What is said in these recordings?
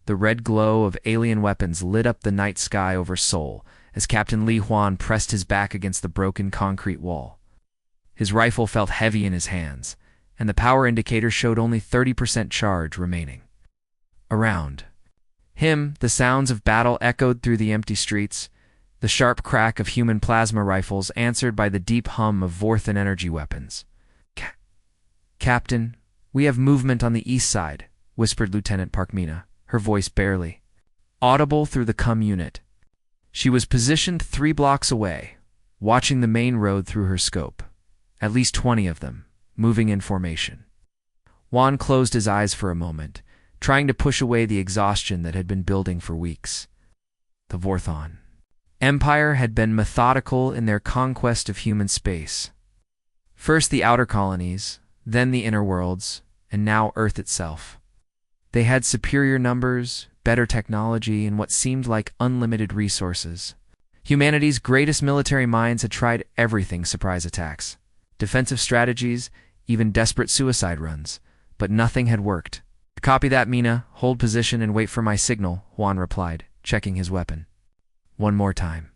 The red glow of alien weapons lit up the night sky over Seoul as Captain Li Huan pressed his back against the broken concrete wall. His rifle felt heavy in his hands, and the power indicator showed only 30% charge remaining. Around him, the sounds of battle echoed through the empty streets, the sharp crack of human plasma rifles answered by the deep hum of Vorthan energy weapons. "Captain, we have movement on the east side," whispered Lieutenant Parkmina, her voice barely audible through the comm unit. She was positioned 3 blocks away, watching the main road through her scope, at least 20 of them, moving in formation. Juan closed his eyes for a moment, trying to push away the exhaustion that had been building for weeks. The Vorthon Empire had been methodical in their conquest of human space. First the outer colonies, then the inner worlds, and now Earth itself. They had superior numbers, better technology, and what seemed like unlimited resources. Humanity's greatest military minds had tried everything: surprise attacks, defensive strategies, even desperate suicide runs, but nothing had worked. "Copy that, Mina. Hold position and wait for my signal," Juan replied, checking his weapon. One more time.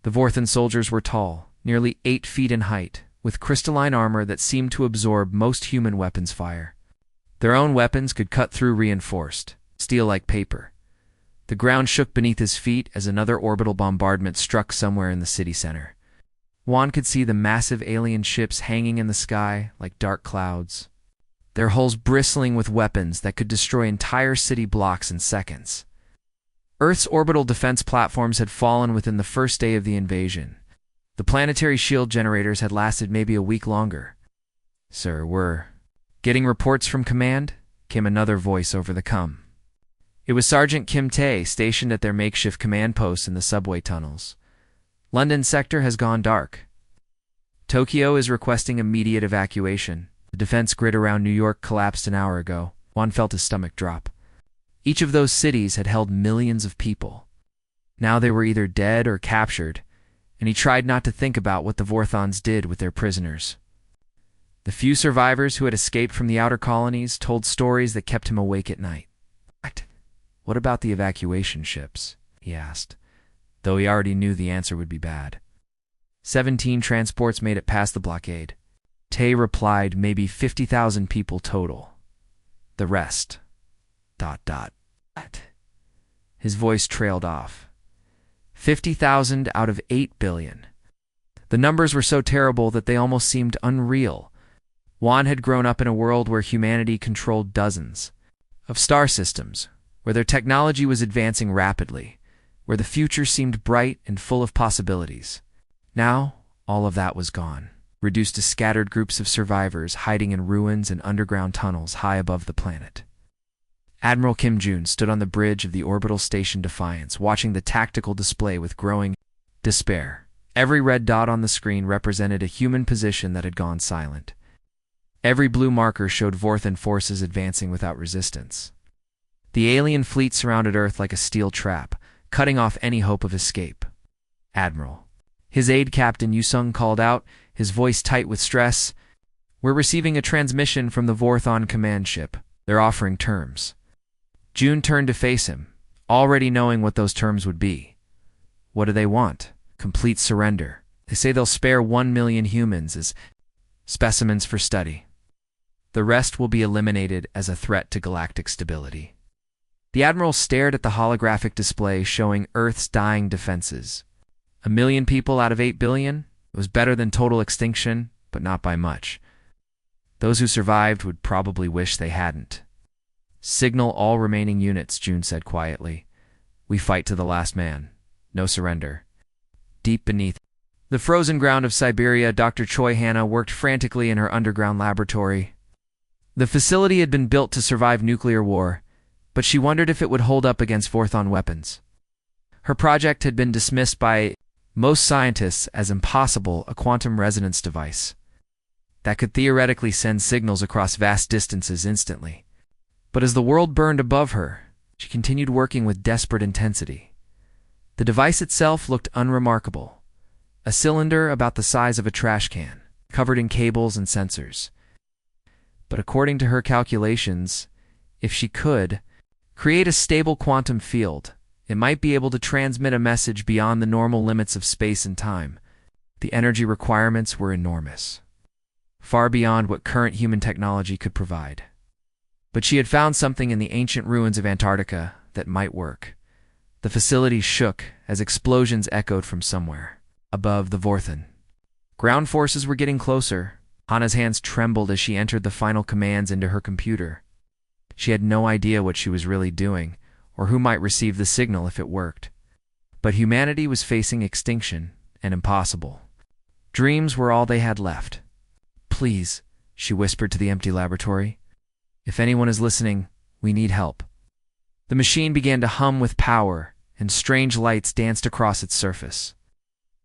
The Vorthan soldiers were tall, nearly 8 feet in height, with crystalline armor that seemed to absorb most human weapons' fire. Their own weapons could cut through reinforced steel like paper. The ground shook beneath his feet as another orbital bombardment struck somewhere in the city center. Juan could see the massive alien ships hanging in the sky like dark clouds, their hulls bristling with weapons that could destroy entire city blocks in seconds. Earth's orbital defense platforms had fallen within the first day of the invasion. The planetary shield generators had lasted maybe a week longer. "Sir, we're getting reports from command," came another voice over the comm. It was Sergeant Kim Tae, stationed at their makeshift command post in the subway tunnels. "London sector has gone dark. Tokyo is requesting immediate evacuation. The defense grid around New York collapsed an hour ago." Juan felt his stomach drop. Each of those cities had held millions of people. Now they were either dead or captured, and he tried not to think about what the Vorthons did with their prisoners. The few survivors who had escaped from the outer colonies told stories that kept him awake at night. "What about the evacuation ships?" he asked, though he already knew the answer would be bad. 17 transports made it past the blockade. Tae replied, "Maybe 50,000 people total. The rest... ... His voice trailed off. 50,000 out of 8 billion. The numbers were so terrible that they almost seemed unreal. Juan had grown up in a world where humanity controlled dozens of star systems, where their technology was advancing rapidly, where the future seemed bright and full of possibilities. Now, all of that was gone, reduced to scattered groups of survivors hiding in ruins and underground tunnels high above the planet. Admiral Kim Jun stood on the bridge of the orbital station Defiance, watching the tactical display with growing despair. Every red dot on the screen represented a human position that had gone silent. Every blue marker showed Vorthan forces advancing without resistance. The alien fleet surrounded Earth like a steel trap, cutting off any hope of escape. "Admiral," his aide Captain Yusung called out, his voice tight with stress, "we're receiving a transmission from the Vorthon command ship. They're offering terms." June turned to face him, already knowing what those terms would be. "What do they want?" "Complete surrender. They say they'll spare 1 million humans as specimens for study. The rest will be eliminated as a threat to galactic stability." The Admiral stared at the holographic display showing Earth's dying defenses. 1 million people out of 8 billion? It was better than total extinction, but not by much. Those who survived would probably wish they hadn't. "Signal all remaining units," June said quietly. "We fight to the last man. No surrender." Deep beneath the frozen ground of Siberia, Dr. Choi Hanna worked frantically in her underground laboratory. The facility had been built to survive nuclear war, but she wondered if it would hold up against Vorthon weapons. Her project had been dismissed by most scientists as impossible: a quantum resonance device that could theoretically send signals across vast distances instantly. But as the world burned above her, she continued working with desperate intensity. The device itself looked unremarkable: a cylinder about the size of a trash can, covered in cables and sensors. But according to her calculations, if she could Create a stable quantum field. It might be able to transmit a message beyond the normal limits of space and time. The energy requirements were enormous, far beyond what current human technology could provide. But she had found something in the ancient ruins of Antarctica that might work. The facility shook as explosions echoed from somewhere above the Vorthen. Ground forces were getting closer. Hana's hands trembled as she entered the final commands into her computer. She had no idea what she was really doing, or who might receive the signal if it worked. But humanity was facing extinction, and impossible. Dreams were all they had left. "Please," she whispered to the empty laboratory. "If anyone is listening, we need help." The machine began to hum with power, and strange lights danced across its surface.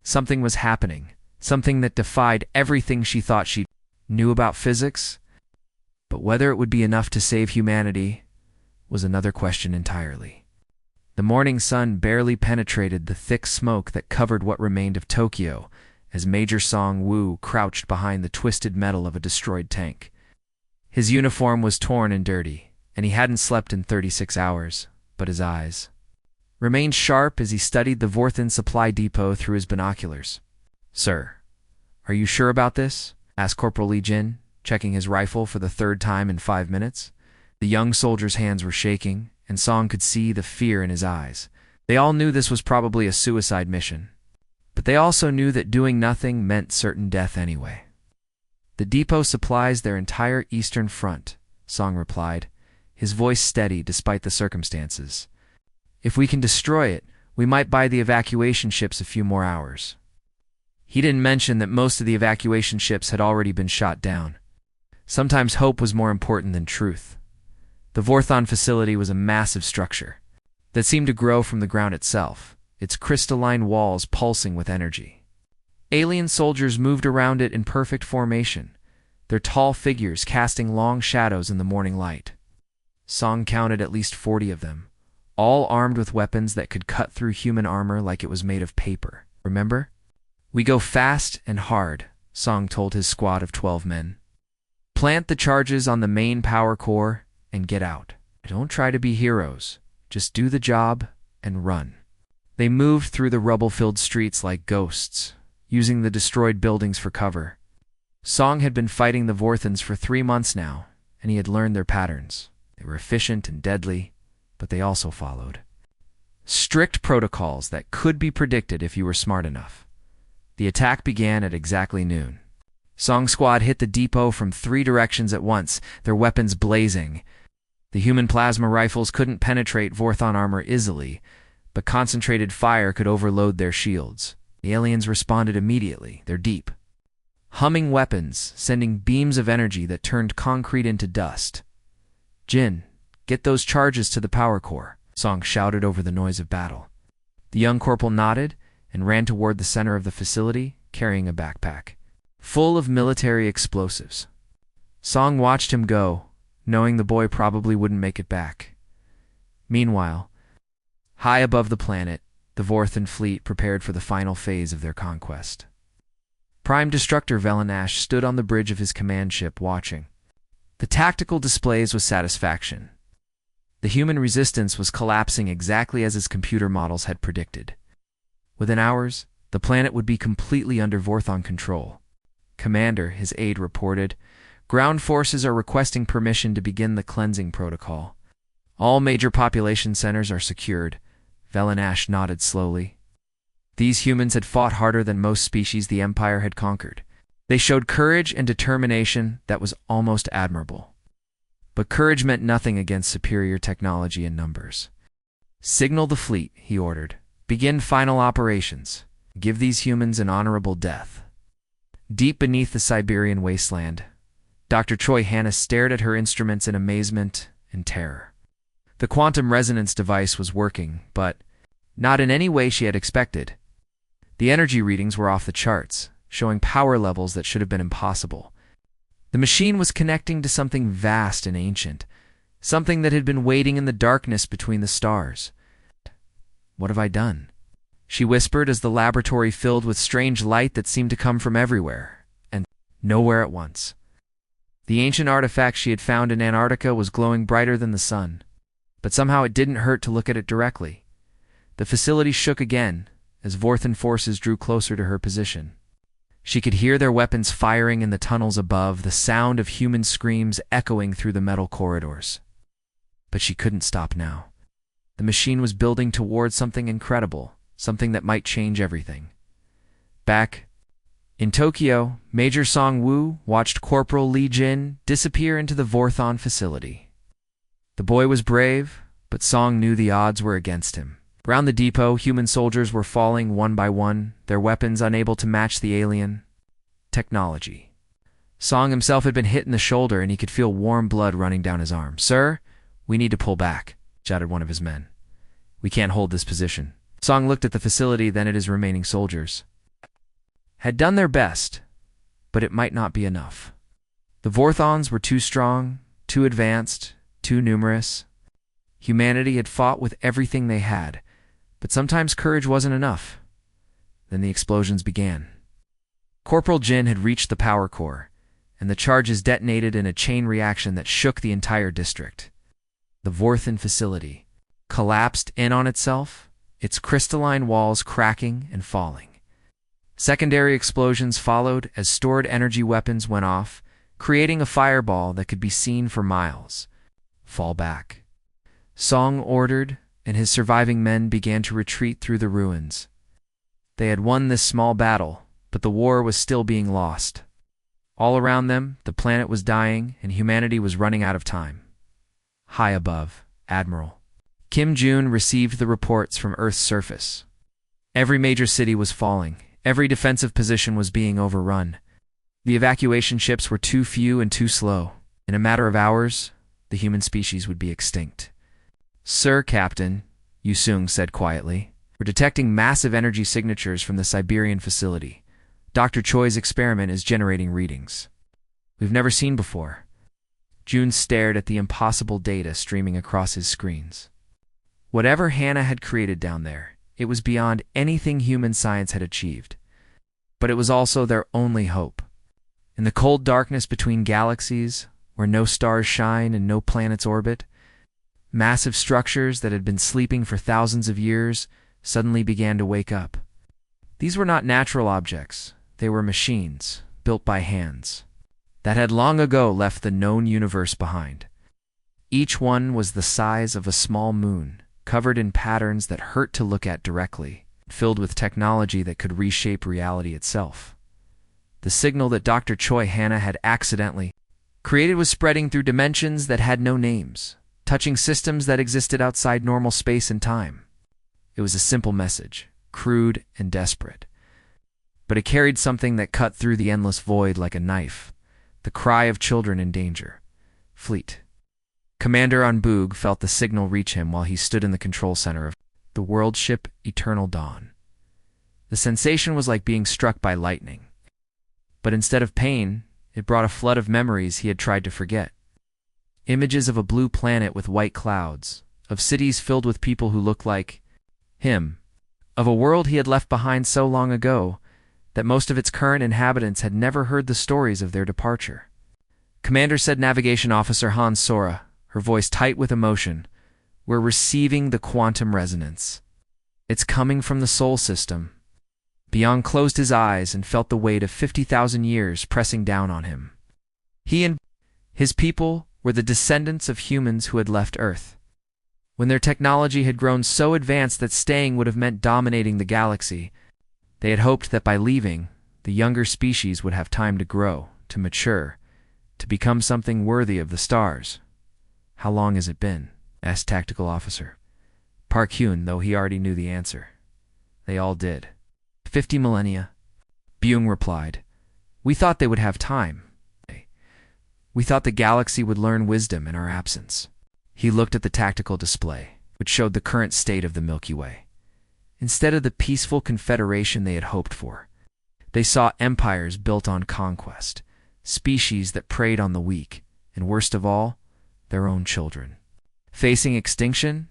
Something was happening, something that defied everything she thought she knew about physics. But whether it would be enough to save humanity was another question entirely. The morning sun barely penetrated the thick smoke that covered what remained of Tokyo as Major Song Woo crouched behind the twisted metal of a destroyed tank. His uniform was torn and dirty, and he hadn't slept in 36 hours, but his eyes remained sharp as he studied the Vorthen supply depot through his binoculars. "Sir, are you sure about this?" asked Corporal Lee Jin, checking his rifle for the third time in 5 minutes. The young soldier's hands were shaking, and Song could see the fear in his eyes. They all knew this was probably a suicide mission, but they also knew that doing nothing meant certain death anyway. "The depot supplies their entire eastern front," Song replied, his voice steady despite the circumstances. "If we can destroy it, we might buy the evacuation ships a few more hours." He didn't mention that most of the evacuation ships had already been shot down. Sometimes hope was more important than truth. The Vorthon facility was a massive structure that seemed to grow from the ground itself, its crystalline walls pulsing with energy. Alien soldiers moved around it in perfect formation, their tall figures casting long shadows in the morning light. Song counted at least 40 of them, all armed with weapons that could cut through human armor like it was made of paper. "Remember? We go fast and hard," Song told his squad of 12 men. "Plant the charges on the main power core and get out. Don't try to be heroes. Just do the job and run." They moved through the rubble-filled streets like ghosts, using the destroyed buildings for cover. Song had been fighting the Vorthens for 3 months now, and he had learned their patterns. They were efficient and deadly, but they also followed strict protocols that could be predicted if you were smart enough. The attack began at exactly noon. Song's squad hit the depot from 3 directions at once, their weapons blazing. The human plasma rifles couldn't penetrate Vorthon armor easily, but concentrated fire could overload their shields. The aliens responded immediately, their deep, humming weapons sending beams of energy that turned concrete into dust. "Jin, get those charges to the power core," Song shouted over the noise of battle. The young corporal nodded and ran toward the center of the facility, carrying a backpack full of military explosives. Song watched him go, knowing the boy probably wouldn't make it back. Meanwhile, high above the planet, the Vorthen fleet prepared for the final phase of their conquest. Prime Destructor Velanash stood on the bridge of his command ship watching the tactical displays with satisfaction. The human resistance was collapsing exactly as his computer models had predicted. Within hours, the planet would be completely under Vorthon control. "Commander," his aide reported, "ground forces are requesting permission to begin the cleansing protocol. All major population centers are secured." Velanash nodded slowly. These humans had fought harder than most species the Empire had conquered. They showed courage and determination that was almost admirable. But courage meant nothing against superior technology and numbers. "Signal the fleet," he ordered. "Begin final operations. Give these humans an honorable death." Deep beneath the Siberian wasteland, Dr. Choi Hanna stared at her instruments in amazement and terror. The quantum resonance device was working, but not in any way she had expected. The energy readings were off the charts, showing power levels that should have been impossible. The machine was connecting to something vast and ancient, something that had been waiting in the darkness between the stars. "What have I done?" she whispered as the laboratory filled with strange light that seemed to come from everywhere, and nowhere at once. The ancient artifact she had found in Antarctica was glowing brighter than the sun. but somehow it didn't hurt to look at it directly. The facility shook again as Vorthan forces drew closer to her position. She could hear their weapons firing in the tunnels above, the sound of human screams echoing through the metal corridors. But she couldn't stop now. The machine was building towards something incredible, something that might change everything. Back in Tokyo, Major Song-woo watched Corporal Lee Jin disappear into the Vorthon facility. The boy was brave, but Song knew the odds were against him. Around the depot, human soldiers were falling one by one, their weapons unable to match the alien technology. Song himself had been hit in the shoulder, and he could feel warm blood running down his arm. "Sir, we need to pull back," shouted one of his men. "We can't hold this position." Song looked at the facility, then at his remaining soldiers. Had done their best, but it might not be enough. The Vorthons were too strong, too advanced, too numerous. Humanity had fought with everything they had, but sometimes courage wasn't enough. Then the explosions began. Corporal Jin had reached the power core, and the charges detonated in a chain reaction that shook the entire district. The Vorthan facility collapsed in on itself, its crystalline walls cracking and falling. Secondary explosions followed as stored energy weapons went off, creating a fireball that could be seen for miles. "Fall back," Song ordered, and his surviving men began to retreat through the ruins. They had won this small battle, but the war was still being lost. All around them, the planet was dying, and humanity was running out of time. High above, Admiral Kim Jun received the reports from Earth's surface. Every major city was falling. Every defensive position was being overrun. The evacuation ships were too few and too slow. In a matter of hours, the human species would be extinct. "Sir, Captain," Yusung said quietly, "we're detecting massive energy signatures from the Siberian facility. Dr. Choi's experiment is generating readings we've never seen before." June stared at the impossible data streaming across his screens. Whatever Hannah had created down there, it was beyond anything human science had achieved. But it was also their only hope. In the cold darkness between galaxies, where no stars shine and no planets orbit, massive structures that had been sleeping for thousands of years suddenly began to wake up. These were not natural objects. They were machines, built by hands, that had long ago left the known universe behind. Each one was the size of a small moon, covered in patterns that hurt to look at directly, filled with technology that could reshape reality itself. The signal that Dr. Choi Hannah had accidentally created was spreading through dimensions that had no names, touching systems that existed outside normal space and time. It was a simple message, crude and desperate. But it carried something that cut through the endless void like a knife, the cry of children in danger. "Fleet." Commander Onboog felt the signal reach him while he stood in the control center of the world ship Eternal Dawn. The sensation was like being struck by lightning. But instead of pain, it brought a flood of memories he had tried to forget. Images of a blue planet with white clouds, of cities filled with people who looked like him, of a world he had left behind so long ago that most of its current inhabitants had never heard the stories of their departure. Commander said Navigation Officer Hans Sora, her voice tight with emotion, "We're receiving the quantum resonance. It's coming from the Sol system." Byung closed his eyes and felt the weight of 50,000 years pressing down on him. He and his people were the descendants of humans who had left Earth. When their technology had grown so advanced that staying would have meant dominating the galaxy, they had hoped that by leaving, the younger species would have time to grow, to mature, to become something worthy of the stars. "How long has it been?" asked Tactical Officer Park Hyun, though he already knew the answer. They all did. 50 millennia. Byung replied. "We thought they would have time. We thought the galaxy would learn wisdom in our absence." He looked at the tactical display, which showed the current state of the Milky Way. Instead of the peaceful confederation they had hoped for, they saw empires built on conquest, species that preyed on the weak, and worst of all, their own children. Facing extinction,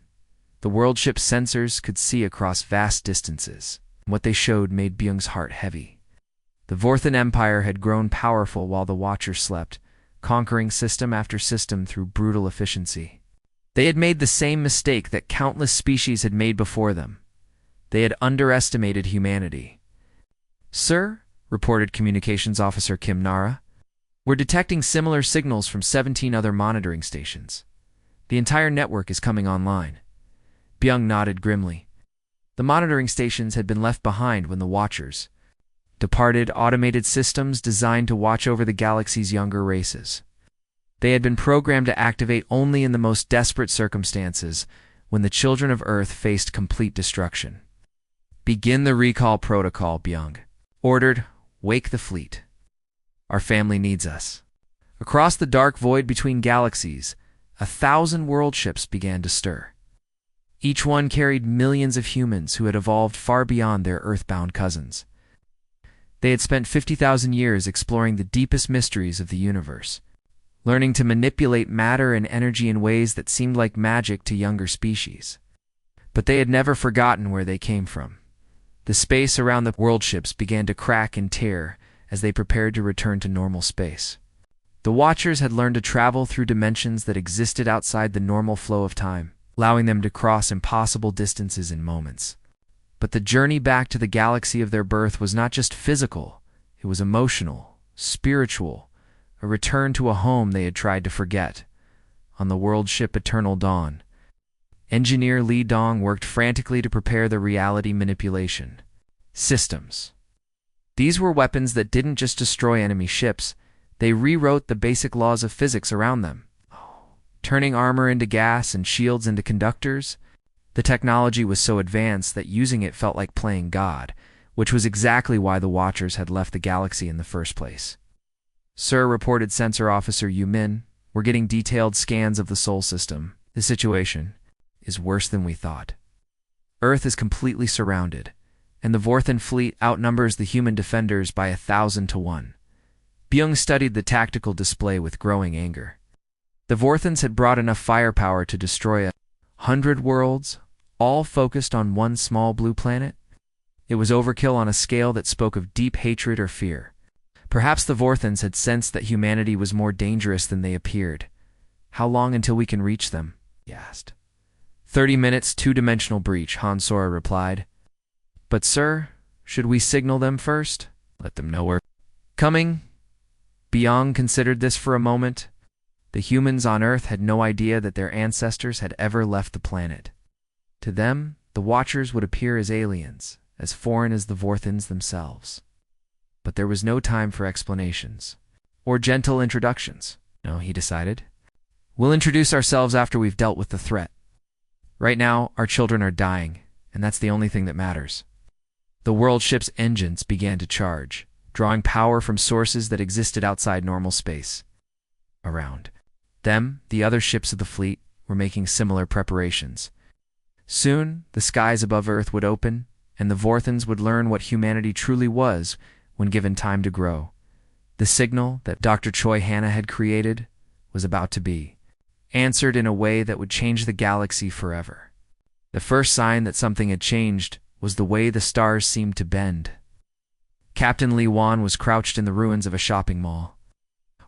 the world ship's sensors could see across vast distances. What they showed made Byung's heart heavy. The Vorthan Empire had grown powerful while the Watcher slept, conquering system after system through brutal efficiency. They had made the same mistake that countless species had made before them. They had underestimated humanity. "Sir," reported Communications Officer Kim Nara, "we're detecting similar signals from 17 other monitoring stations. The entire network is coming online." Byung nodded grimly. The monitoring stations had been left behind when the Watchers departed, automated systems designed to watch over the galaxy's younger races. They had been programmed to activate only in the most desperate circumstances, when the children of Earth faced complete destruction. "Begin the recall protocol," Byung ordered. "Wake the fleet. Our family needs us." Across the dark void between galaxies, 1,000 world ships began to stir. Each one carried millions of humans who had evolved far beyond their earthbound cousins. They had spent 50,000 years exploring the deepest mysteries of the universe, learning to manipulate matter and energy in ways that seemed like magic to younger species. But they had never forgotten where they came from. The space around the world ships began to crack and tear as they prepared to return to normal space. The Watchers had learned to travel through dimensions that existed outside the normal flow of time, allowing them to cross impossible distances in moments. But the journey back to the galaxy of their birth was not just physical, it was emotional, spiritual, a return to a home they had tried to forget. On the world ship Eternal Dawn, engineer Li Dong worked frantically to prepare the reality manipulation systems. These were weapons that didn't just destroy enemy ships, they rewrote the basic laws of physics around them, turning armor into gas and shields into conductors. The technology was so advanced that using it felt like playing God, which was exactly why the Watchers had left the galaxy in the first place. "Sir," reported Sensor Officer Yu Min, "we're getting detailed scans of the Sol system. The situation is worse than we thought. Earth is completely surrounded, and the Vorthan fleet outnumbers the human defenders by 1,000 to 1. Byung studied the tactical display with growing anger. The Vorthans had brought enough firepower to destroy 100 worlds, all focused on one small blue planet? It was overkill on a scale that spoke of deep hatred or fear. Perhaps the Vorthans had sensed that humanity was more dangerous than they appeared. "How long until we can reach them?" he asked. 30 minutes, two-dimensional breach," Han Sora replied. "But sir, should we signal them first? Let them know we're coming?" Byung considered this for a moment. The humans on Earth had no idea that their ancestors had ever left the planet. To them, the Watchers would appear as aliens, as foreign as the Vorthans themselves. But there was no time for explanations, or gentle introductions. "No," he decided. "We'll introduce ourselves after we've dealt with the threat. Right now, our children are dying, and that's the only thing that matters." The world ship's engines began to charge, drawing power from sources that existed outside normal space. Around them, the other ships of the fleet were making similar preparations. Soon, the skies above Earth would open, and the Vorthans would learn what humanity truly was when given time to grow. The signal that Dr. Choi Hanna had created was about to be answered in a way that would change the galaxy forever. The first sign that something had changed was the way the stars seemed to bend. Captain Li Wan was crouched in the ruins of a shopping mall,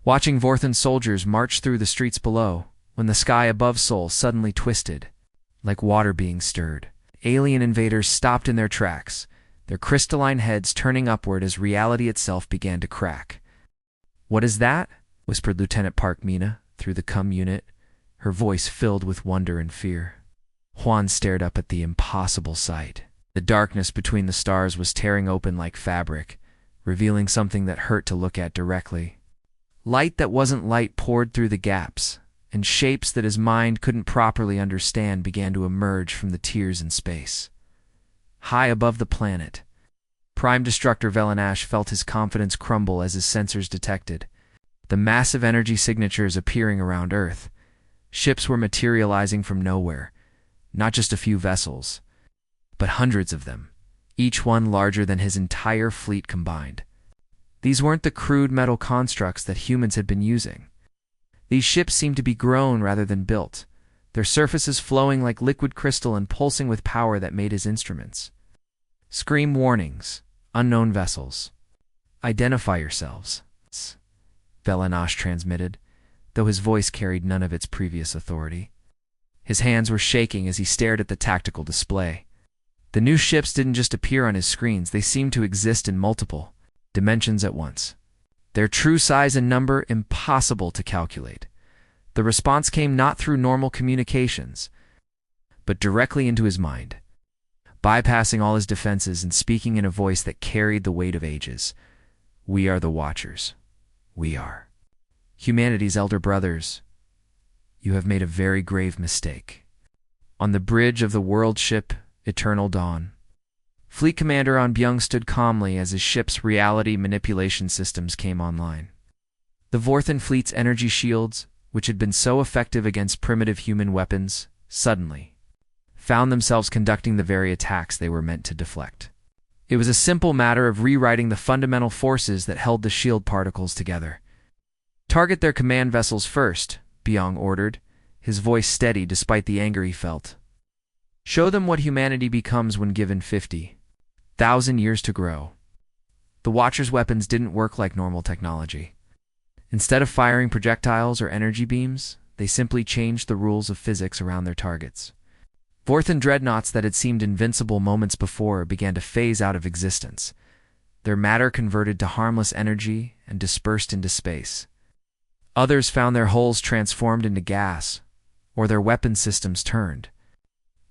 watching Vorthan soldiers march through the streets below, when the sky above Seoul suddenly twisted, like water being stirred. Alien invaders stopped in their tracks, their crystalline heads turning upward as reality itself began to crack. "What is that?" whispered Lieutenant Park Mina through the comm unit, her voice filled with wonder and fear. Juan stared up at the impossible sight. The darkness between the stars was tearing open like fabric, revealing something that hurt to look at directly. Light that wasn't light poured through the gaps, and shapes that his mind couldn't properly understand began to emerge from the tears in space. High above the planet, Prime Destructor Velanash felt his confidence crumble as his sensors detected the massive energy signatures appearing around Earth. Ships were materializing from nowhere, not just a few vessels, but hundreds of them, each one larger than his entire fleet combined. These weren't the crude metal constructs that humans had been using. These ships seemed to be grown rather than built, their surfaces flowing like liquid crystal and pulsing with power that made his instruments. "Scream warnings, unknown vessels. Identify yourselves," Velanash transmitted, though his voice carried none of its previous authority. His hands were shaking as he stared at the tactical display. The new ships didn't just appear on his screens, they seemed to exist in multiple dimensions at once. Their true size and number impossible to calculate. The response came not through normal communications, but directly into his mind, bypassing all his defenses and speaking in a voice that carried the weight of ages. We are the Watchers. We are humanity's elder brothers. You have made a very grave mistake. On the bridge of the world ship Eternal Dawn, Fleet Commander On Byung stood calmly as his ship's reality manipulation systems came online. The Vorthan fleet's energy shields, which had been so effective against primitive human weapons, suddenly found themselves conducting the very attacks they were meant to deflect. It was a simple matter of rewriting the fundamental forces that held the shield particles together. Target their command vessels first, Byung ordered, his voice steady despite the anger he felt. Show them what humanity becomes when given 50,000 years to grow. The Watchers' weapons didn't work like normal technology. Instead of firing projectiles or energy beams, they simply changed the rules of physics around their targets. Vorthan dreadnoughts that had seemed invincible moments before began to phase out of existence. Their matter converted to harmless energy and dispersed into space. Others found their hulls transformed into gas, or their weapon systems turned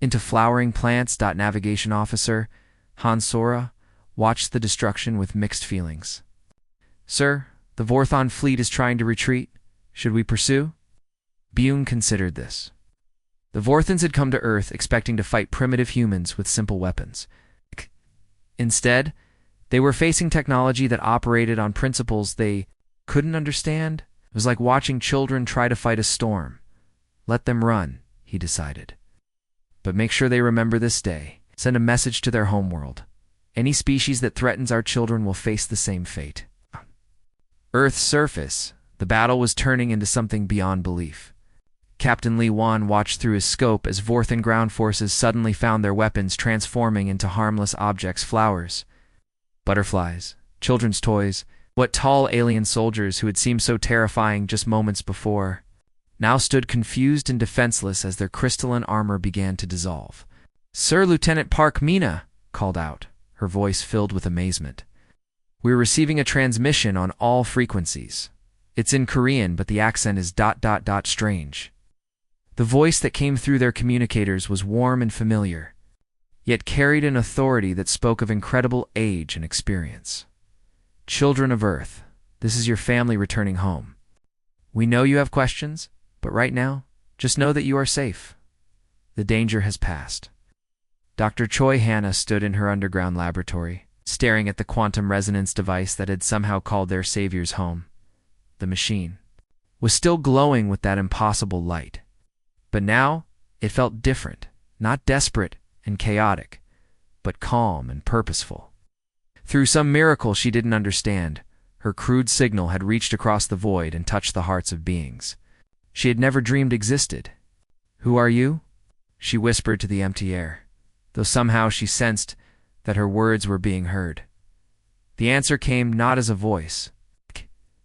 into flowering plants. Navigation Officer Han Sora watched the destruction with mixed feelings. Sir, the Vorthon fleet is trying to retreat. Should we pursue? Byung considered this. The Vorthans had come to Earth expecting to fight primitive humans with simple weapons. Instead, they were facing technology that operated on principles they couldn't understand. It was like watching children try to fight a storm. Let them run, he decided. But make sure they remember this day. Send a message to their homeworld. Any species that threatens our children will face the same fate. Earth's surface, the battle was turning into something beyond belief. Captain Li Wan watched through his scope as Vorthan ground forces suddenly found their weapons transforming into harmless objects: flowers, butterflies, children's toys. What tall alien soldiers who had seemed so terrifying just moments before now stood confused and defenseless as their crystalline armor began to dissolve. Sir, Lieutenant Park Mina called out, her voice filled with amazement. We're receiving a transmission on all frequencies. It's in Korean, but the accent is ... strange. The voice that came through their communicators was warm and familiar, yet carried an authority that spoke of incredible age and experience. Children of Earth, this is your family returning home. We know you have questions, but right now, just know that you are safe. The danger has passed. Dr. Choi Hannah stood in her underground laboratory, staring at the quantum resonance device that had somehow called their saviors home. The machine was still glowing with that impossible light. But now, it felt different, not desperate and chaotic, but calm and purposeful. Through some miracle she didn't understand, her crude signal had reached across the void and touched the hearts of beings she had never dreamed existed. Who are you? She whispered to the empty air, though somehow she sensed that her words were being heard. The answer came not as a voice,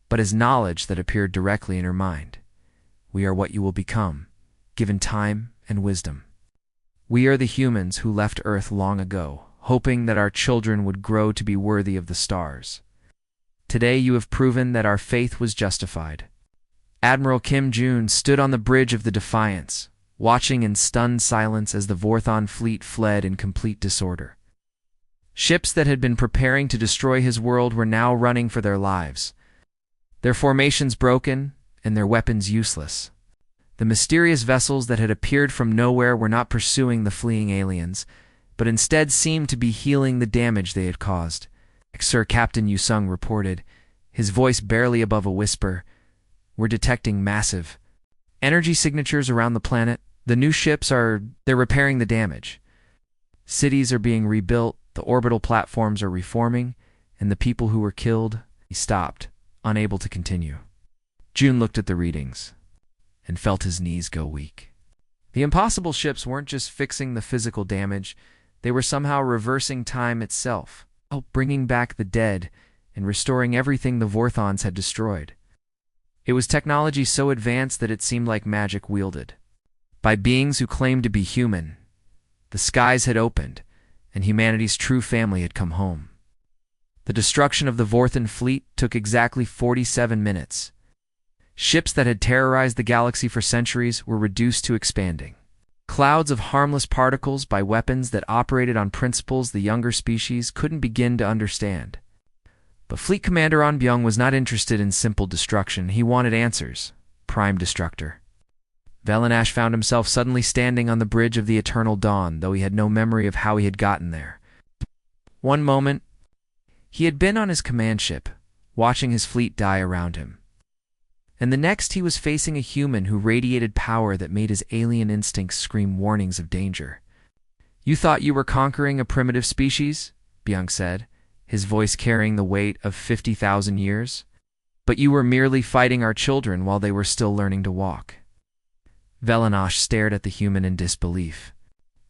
but as knowledge that appeared directly in her mind. We are what you will become, given time and wisdom. We are the humans who left Earth long ago, hoping that our children would grow to be worthy of the stars. Today you have proven that our faith was justified. Admiral Kim Jun stood on the bridge of the Defiance, watching in stunned silence as the Vorthon fleet fled in complete disorder. Ships that had been preparing to destroy his world were now running for their lives, their formations broken and their weapons useless. The mysterious vessels that had appeared from nowhere were not pursuing the fleeing aliens, but instead seemed to be healing the damage they had caused. Sir, Captain Yusung reported, his voice barely above a whisper. We're detecting massive energy signatures around the planet. The new ships they're repairing the damage. Cities are being rebuilt, the orbital platforms are reforming, and the people who were killed. He stopped, unable to continue. June looked at the readings and felt his knees go weak. The impossible ships weren't just fixing the physical damage, they were somehow reversing time itself, bringing back the dead and restoring everything the Vorthons had destroyed. It was technology so advanced that it seemed like magic wielded. by beings who claimed to be human. The skies had opened, and humanity's true family had come home. The destruction of the Vorthan fleet took exactly 47 minutes. Ships that had terrorized the galaxy for centuries were reduced to expanding. Clouds of harmless particles by weapons that operated on principles the younger species couldn't begin to understand. But Fleet Commander On Byung was not interested in simple destruction. He wanted answers. Prime Destructor. Velanash found himself suddenly standing on the bridge of the Eternal Dawn, though he had no memory of how he had gotten there. One moment, he had been on his command ship, watching his fleet die around him. And the next he was facing a human who radiated power that made his alien instincts scream warnings of danger. "You thought you were conquering a primitive species?" Byung said, his voice carrying the weight of 50,000 years. "But you were merely fighting our children while they were still learning to walk." Velanash stared at the human in disbelief.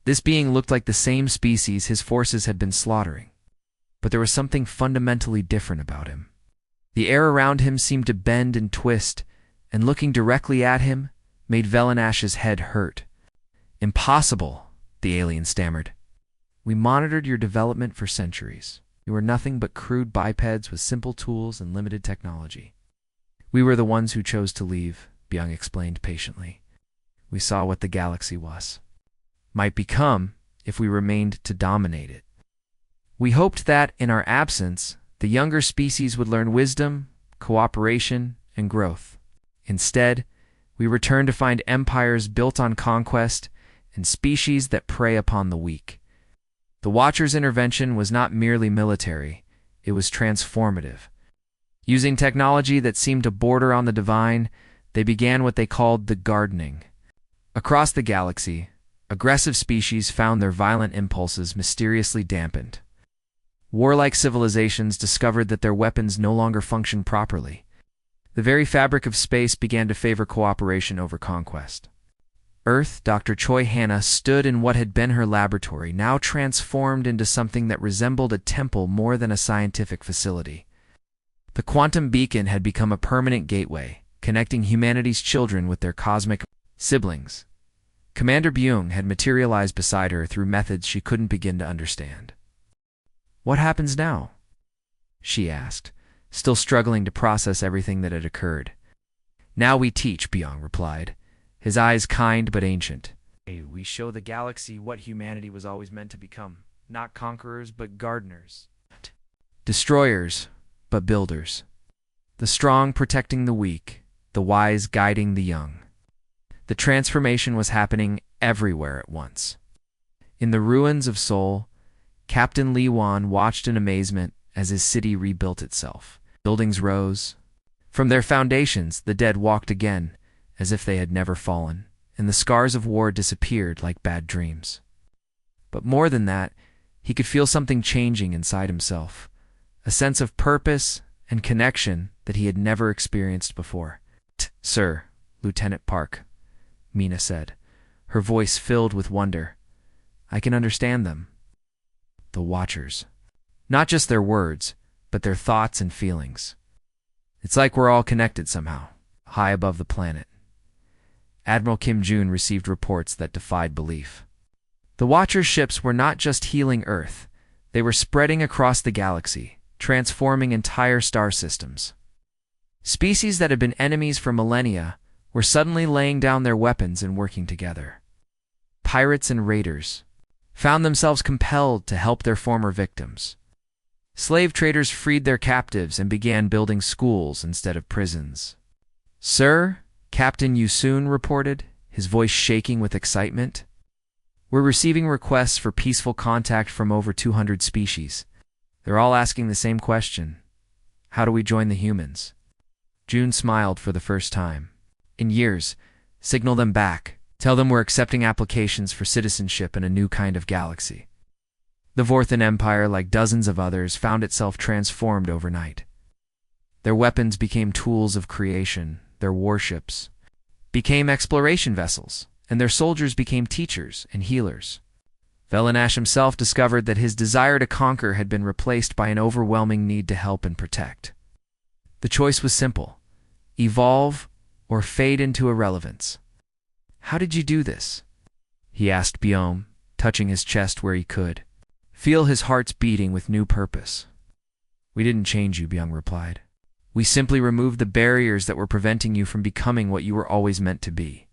This being looked like the same species his forces had been slaughtering. But there was something fundamentally different about him. The air around him seemed to bend and twist, and looking directly at him made Velanash's head hurt. "Impossible," the alien stammered. "We monitored your development for centuries. You were nothing but crude bipeds with simple tools and limited technology. We were the ones who chose to leave," Byung explained patiently. "We saw what the galaxy might become if we remained to dominate it. We hoped that, in our absence, the younger species would learn wisdom, cooperation, and growth. Instead, we returned to find empires built on conquest and species that prey upon the weak. The Watcher's intervention was not merely military, it was transformative. Using technology that seemed to border on the divine, they began what they called the gardening. Across the galaxy, aggressive species found their violent impulses mysteriously dampened. Warlike civilizations discovered that their weapons no longer functioned properly. The very fabric of space began to favor cooperation over conquest. Earth, Dr. Choi Hanna, stood in what had been her laboratory, now transformed into something that resembled a temple more than a scientific facility. The quantum beacon had become a permanent gateway, connecting humanity's children with their cosmic siblings. Commander Byung had materialized beside her through methods she couldn't begin to understand. "What happens now?" she asked, still struggling to process everything that had occurred. "Now we teach," Byung replied, his eyes kind but ancient. "We show the galaxy what humanity was always meant to become, not conquerors but gardeners. Destroyers but builders. The strong protecting the weak, the wise guiding the young." The transformation was happening everywhere at once. In the ruins of Seoul, Captain Lee Wan watched in amazement as his city rebuilt itself. Buildings rose. From their foundations, the dead walked again, as if they had never fallen, and the scars of war disappeared like bad dreams. But more than that, he could feel something changing inside himself, a sense of purpose and connection that he had never experienced before. "Sir, Lieutenant Park," Mina said, her voice filled with wonder. "I can understand them. The Watchers. Not just their words, but their thoughts and feelings. It's like we're all connected somehow, high above the planet." Admiral Kim Jun received reports that defied belief. The Watcher ships were not just healing Earth, they were spreading across the galaxy, transforming entire star systems. Species that had been enemies for millennia were suddenly laying down their weapons and working together. Pirates and raiders found themselves compelled to help their former victims. Slave traders freed their captives and began building schools instead of prisons. "Sir," Captain Yusun reported, his voice shaking with excitement, "we're receiving requests for peaceful contact from over 200 species. They're all asking the same question. How do we join the humans?" June smiled for the first time. "In years, signal them back. Tell them we're accepting applications for citizenship in a new kind of galaxy." The Vorthan Empire, like dozens of others, found itself transformed overnight. Their weapons became tools of creation, their warships became exploration vessels, and their soldiers became teachers and healers. Velanash himself discovered that his desire to conquer had been replaced by an overwhelming need to help and protect. The choice was simple: evolve or fade into irrelevance. How did you do this? He asked Biome, touching his chest where he could feel his heart's beating with new purpose. We didn't change you, Byung replied. We simply removed the barriers that were preventing you from becoming what you were always meant to be.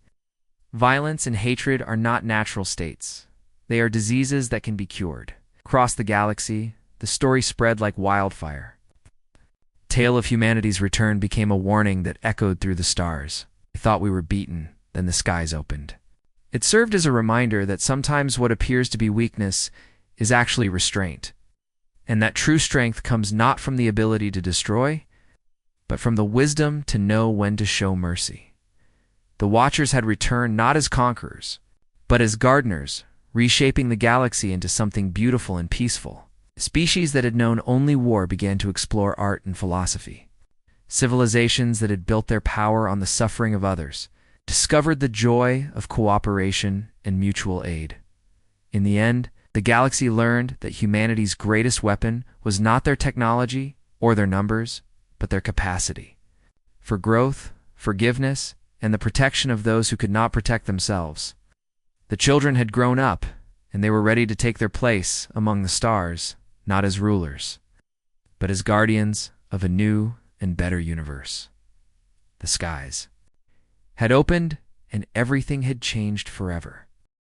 Violence and hatred are not natural states. They are diseases that can be cured. Across the galaxy, the story spread like wildfire. Tale of Humanity's return became a warning that echoed through the stars. We thought we were beaten, then the skies opened. It served as a reminder that sometimes what appears to be weakness is actually restraint, and that true strength comes not from the ability to destroy, but from the wisdom to know when to show mercy. The Watchers had returned not as conquerors, but as gardeners, reshaping the galaxy into something beautiful and peaceful. Species that had known only war began to explore art and philosophy. Civilizations that had built their power on the suffering of others discovered the joy of cooperation and mutual aid. In the end, the galaxy learned that humanity's greatest weapon was not their technology or their numbers, but their capacity for growth, forgiveness, and the protection of those who could not protect themselves. The children had grown up, and they were ready to take their place among the stars, not as rulers, but as guardians of a new and better universe. The skies had opened, and everything had changed forever.